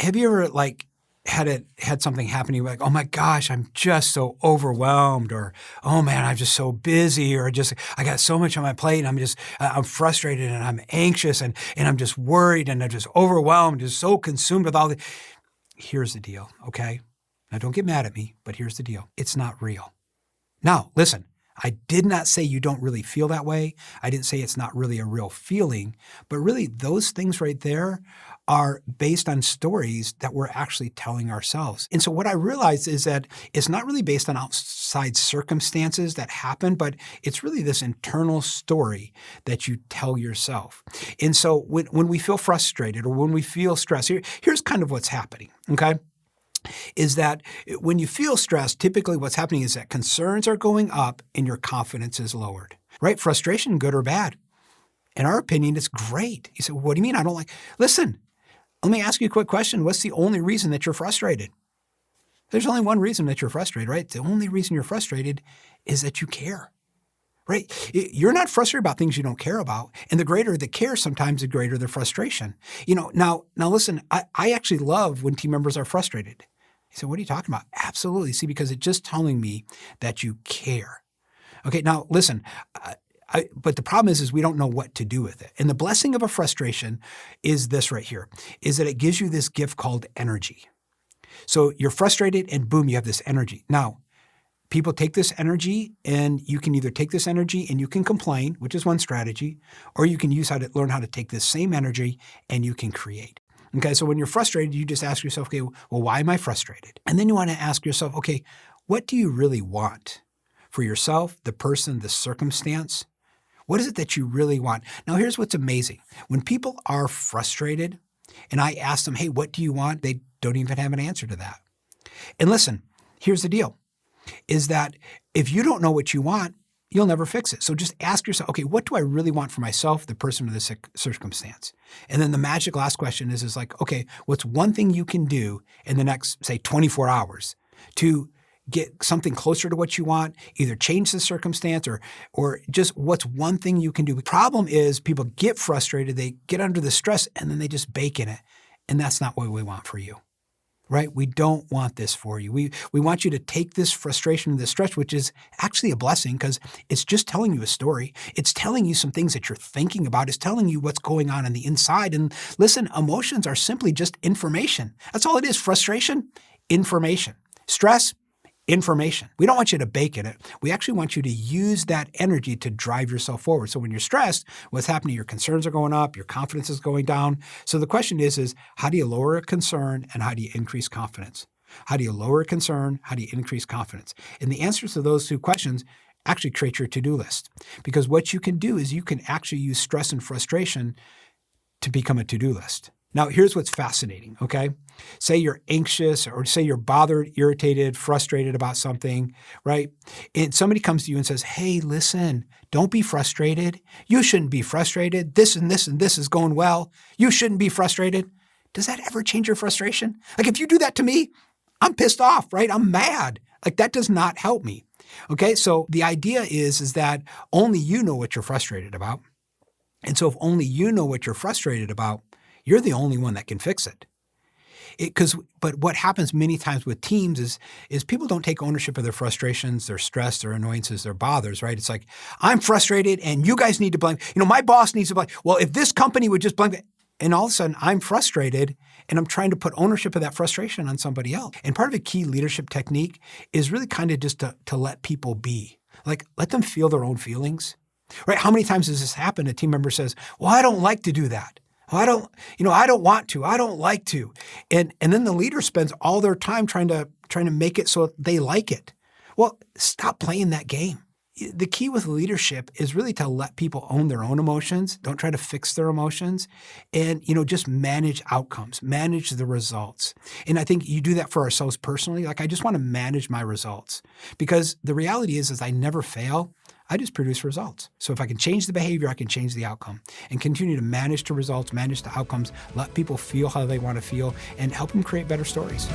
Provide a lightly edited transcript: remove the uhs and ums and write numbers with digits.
have you ever had something happen to you like, oh my gosh, I'm just so overwhelmed, or oh man, I'm just so busy, or just I got so much on my plate and I'm frustrated and I'm anxious and I'm just worried and I'm just overwhelmed, just so consumed with all the. Here's the deal, okay? Now don't get mad at me, but here's the deal. It's not real. Now, listen, I did not say you don't really feel that way. I didn't say it's not really a real feeling, but really those things right there are based on stories that we're actually telling ourselves. And so what I realized is that it's not really based on outside circumstances that happen, but it's really this internal story that you tell yourself. And so when we feel frustrated or when we feel stressed, here's kind of what's happening, okay? Is that when you feel stressed, typically what's happening is that concerns are going up and your confidence is lowered, right? Frustration, good or bad? In our opinion, it's great. You say, what do you mean I don't like? Listen, let me ask you a quick question. What's the only reason that you're frustrated? There's only one reason that you're frustrated, right? The only reason you're frustrated is that you care, right? You're not frustrated about things you don't care about. And the greater the care, sometimes the greater the frustration. Now listen, I actually love when team members are frustrated. You say, what are you talking about? Absolutely. See, because it's just telling me that you care. Okay, now listen, but the problem is we don't know what to do with it. And the blessing of a frustration is this right here, is that it gives you this gift called energy. So you're frustrated and boom, you have this energy. Now, people take this energy and you can either take this energy and you can complain, which is one strategy, or you can learn how to take this same energy and you can create. Okay, so when you're frustrated, you just ask yourself, okay, well, why am I frustrated? And then you want to ask yourself, okay, what do you really want for yourself, the person, the circumstance? What is it that you really want? Now, here's what's amazing. When people are frustrated and I ask them, hey, what do you want? They don't even have an answer to that. And listen, here's the deal, is that if you don't know what you want, you'll never fix it. So just ask yourself, okay, what do I really want for myself, the person, or the circumstance? And then the magic last question is like, okay, what's one thing you can do in the next, say, 24 hours to get something closer to what you want, either change the circumstance or just what's one thing you can do. The problem is people get frustrated, they get under the stress, and then they just bake in it. And that's not what we want for you, right? We don't want this for you. We want you to take this frustration and this stress, which is actually a blessing because it's just telling you a story. It's telling you some things that you're thinking about. It's telling you what's going on the inside. And listen, emotions are simply just information. That's all it is. Frustration, information. Stress, information. We don't want you to bake in it. We actually want you to use that energy to drive yourself forward. So when you're stressed, what's happening? Your concerns are going up, your confidence is going down. So the question is how do you lower a concern and how do you increase confidence? How do you lower a concern? How do you increase confidence? And the answers to those two questions actually create your to-do list. Because what you can do is you can actually use stress and frustration to become a to-do list. Now, here's what's fascinating, okay? Say you're anxious or say you're bothered, irritated, frustrated about something, right? And somebody comes to you and says, hey, listen, don't be frustrated. You shouldn't be frustrated. This and this and this is going well. You shouldn't be frustrated. Does that ever change your frustration? Like if you do that to me, I'm pissed off, right? I'm mad. Like that does not help me, okay? So the idea is that only you know what you're frustrated about. And so if only you know what you're frustrated about, you're the only one that can fix it. But what happens many times with teams is people don't take ownership of their frustrations, their stress, their annoyances, their bothers, right? It's like, I'm frustrated and you guys need to blame. My boss needs to blame. Well, if this company would just blame it. And all of a sudden I'm frustrated and I'm trying to put ownership of that frustration on somebody else. And part of a key leadership technique is really kind of just to let people be. Like, let them feel their own feelings, right? How many times does this happen? A team member says, well, I don't like to do that. Well, I don't want to. I don't like to. And then the leader spends all their time trying to make it so they like it. Well, stop playing that game. The key with leadership is really to let people own their own emotions. Don't try to fix their emotions and, just manage outcomes, manage the results. And I think you do that for ourselves personally. Like I just want to manage my results because the reality is I never fail. I just produce results. So if I can change the behavior, I can change the outcome and continue to manage the results, manage the outcomes, let people feel how they want to feel and help them create better stories.